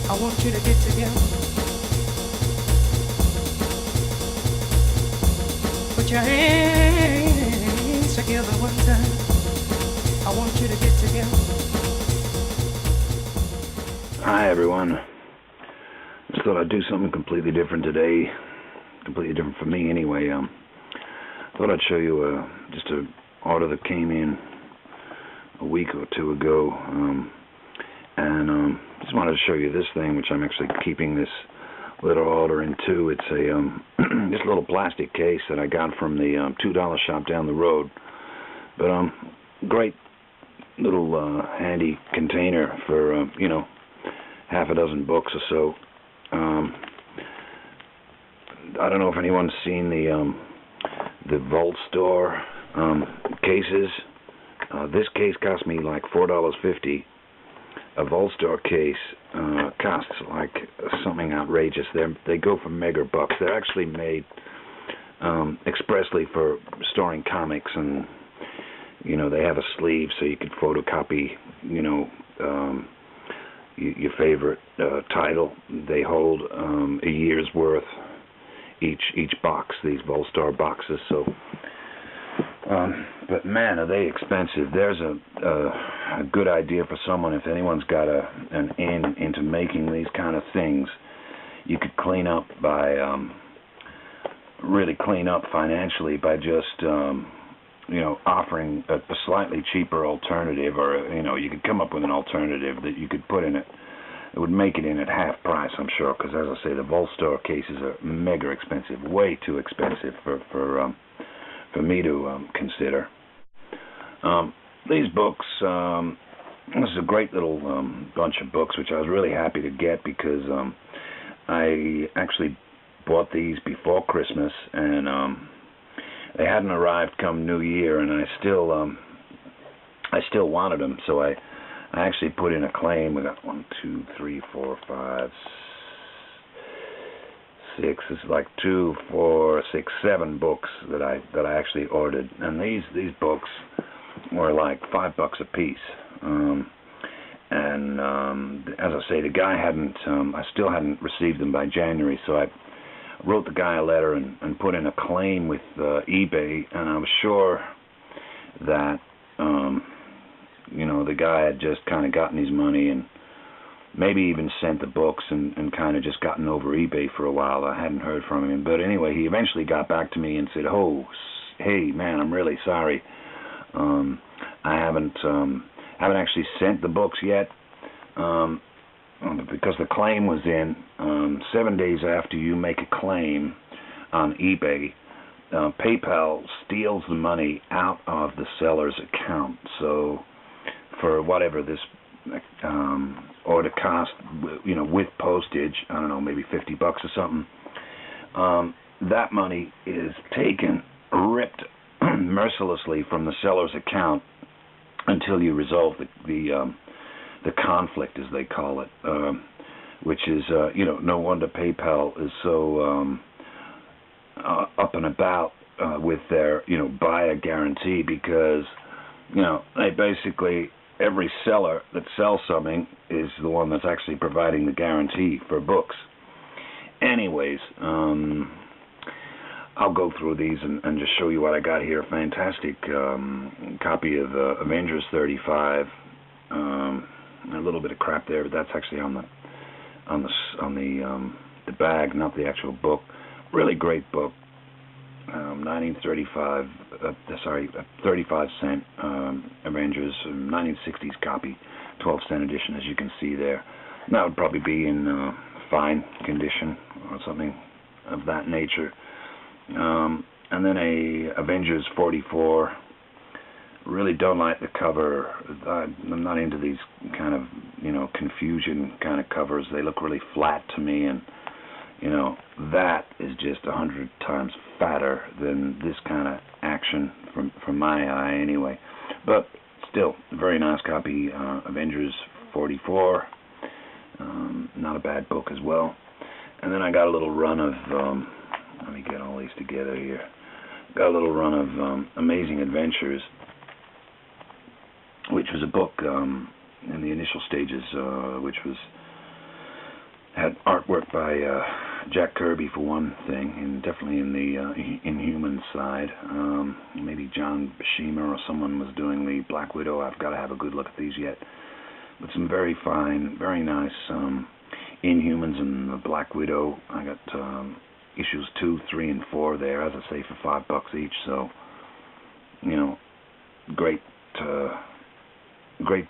I want you to get together. Put your hands together one time. I want you to get together. Hi everyone. Just thought I'd do something completely different today. Completely different for me anyway. Thought I'd show you just an order that came in a week or two ago. And just wanted to show you this thing, which I'm actually keeping this little order in too. It's a this little plastic case that I got from the $2 shop down the road. But great little handy container for half a dozen books or so. I don't know if anyone's seen the Volstore cases. This case cost me like $4.50. A Volstore case costs like something outrageous. They go for mega bucks. They're actually made expressly for storing comics, and they have a sleeve so you could photocopy your favorite title. They hold a year's worth each box, these Volstore boxes. So but man, are they expensive. There's a good idea for someone. If anyone's got an into making these kind of things, you could clean up by really clean up financially by just offering a slightly cheaper alternative, or you could come up with an alternative that you could put in it. It would make it in at half price, I'm sure, because as I say, the Volstore cases are mega expensive, way too expensive for me to consider. These books, this is a great little bunch of books, which I was really happy to get because I actually bought these before Christmas, and they hadn't arrived come New Year, and I still wanted them, so I actually put in a claim. We got 1, 2, 3, 4, 5, 6. This is like 2, 4, 6, 7 books that I actually ordered, and these books were like $5 a piece. And as I say, the guy hadn't. I still hadn't received them by January, so I wrote the guy a letter and put in a claim with eBay, and I was sure that the guy had just kind of gotten his money and maybe even sent the books and kind of just gotten over eBay for a while. I hadn't heard from him, but anyway, he eventually got back to me and said, "Oh, hey man, I'm really sorry. I haven't actually sent the books yet because the claim was in 7 days after you make a claim on eBay. PayPal steals the money out of the seller's account. So for whatever this order cost, with postage, I don't know, maybe $50 or something, that money is taken, ripped mercilessly from the seller's account until you resolve the conflict, as they call it, which is, no wonder PayPal is so up and about with their, buyer guarantee, because, they basically, every seller that sells something is the one that's actually providing the guarantee for books. Anyways, I'll go through these and just show you what I got here. A fantastic copy of Avengers 35. A little bit of crap there, but that's actually on the bag, not the actual book. Really great book. 1935. 35-cent Avengers 1960s copy, 12-cent edition, as you can see there. And that would probably be in fine condition or something of that nature. And then a Avengers 44. Really don't like the cover. I'm not into these kind of, confusion kind of covers. They look really flat to me, and that is just 100 times fatter than this kind of action from my eye anyway. But still, a very nice copy, Avengers 44. Not a bad book as well. And then I got a little run of, let me get all these together here. Got a little run of Amazing Adventures, which was a book in the initial stages, which was Had artwork by Jack Kirby for one thing, and definitely in the Inhuman side. Maybe John Buscema or someone was doing the Black Widow. I've got to have a good look at these yet. But some very fine, very nice Inhumans and the Black Widow. I got issues 2, 3, and 4 there, as I say, for $5 each. So, you know, great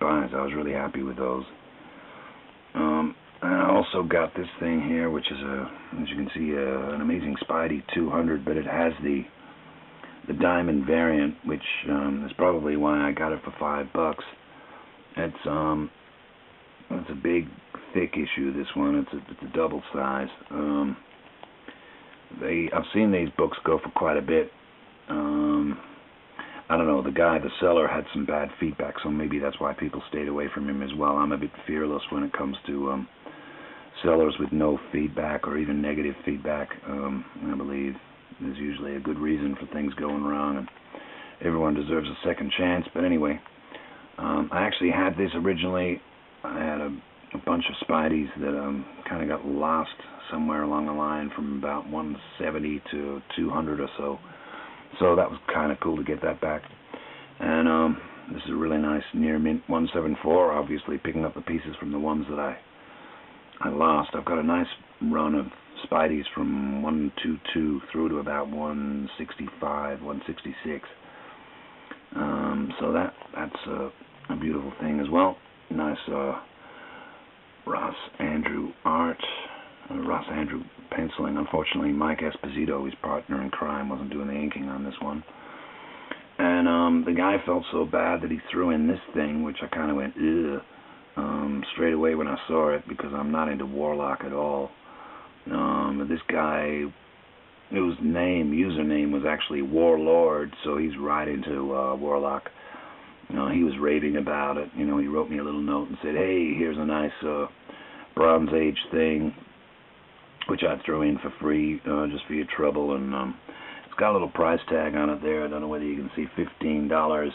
buys. I was really happy with those. And I also got this thing here, which is as you can see, an Amazing Spidey 200, but it has the diamond variant, which is probably why I got it for $5. It's a big, thick issue. This one, it's a double size. I've seen these books go for quite a bit. I don't know, the seller had some bad feedback, so maybe that's why people stayed away from him as well. I'm a bit fearless when it comes to sellers with no feedback or even negative feedback. I believe there's usually a good reason for things going wrong, and everyone deserves a second chance. But anyway, I actually had this originally. I had a bunch of Spideys that kind of got lost somewhere along the line from about 170 to 200 or so. So that was kind of cool to get that back. And this is a really nice near mint 174, obviously picking up the pieces from the ones that I lost. I've got a nice run of Spideys from 122 through to about 165, 166. So that's a beautiful thing as well. Nice Ross Andrew art. Ross Andrew penciling. Unfortunately, Mike Esposito, his partner in crime, wasn't doing the inking on this one. And the guy felt so bad that he threw in this thing, which I kind of went, ugh, straight away when I saw it, because I'm not into Warlock at all. This guy, his username was actually Warlord, so he's right into Warlock. He was raving about it. He wrote me a little note and said, hey, here's a nice Bronze Age thing, which I threw in for free, just for your trouble. And it's got a little price tag on it there. I don't know whether you can see $15.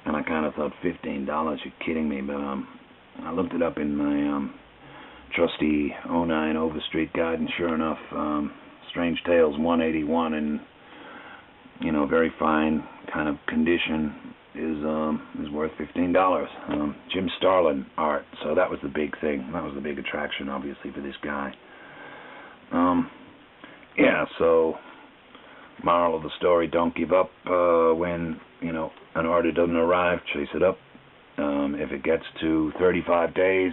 And I kind of thought, $15? You're kidding me. But I looked it up in my trusty 09 Overstreet guide, and sure enough, Strange Tales 181 in very fine kind of condition is worth $15. Jim Starlin art. So that was the big thing. That was the big attraction, obviously, for this guy. So moral of the story, don't give up when, an order doesn't arrive. Chase it up. If it gets to 35 days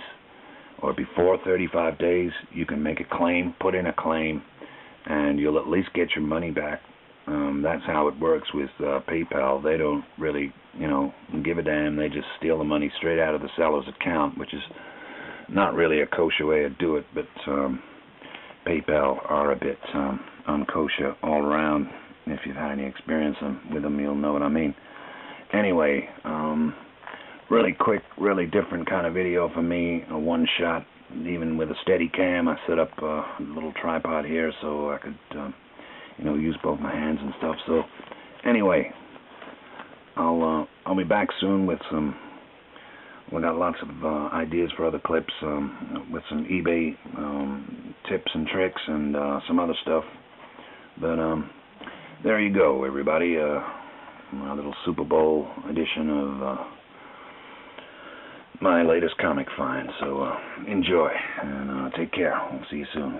or before 35 days, you can make a claim, put in a claim, and you'll at least get your money back. That's how it works with PayPal. They don't really, give a damn. They just steal the money straight out of the seller's account, which is not really a kosher way to do it, but PayPal are a bit unkosher all around. If you've had any experience with them, you'll know what I mean. Anyway, really quick, really different kind of video for me, a one-shot, even with a steady cam. I set up a little tripod here so I could, use both my hands and stuff. So, anyway, I'll be back soon with some. We got lots of ideas for other clips with some eBay tips and tricks and some other stuff. But there you go, everybody. My little Super Bowl edition of my latest comic find. So enjoy and take care. We'll see you soon.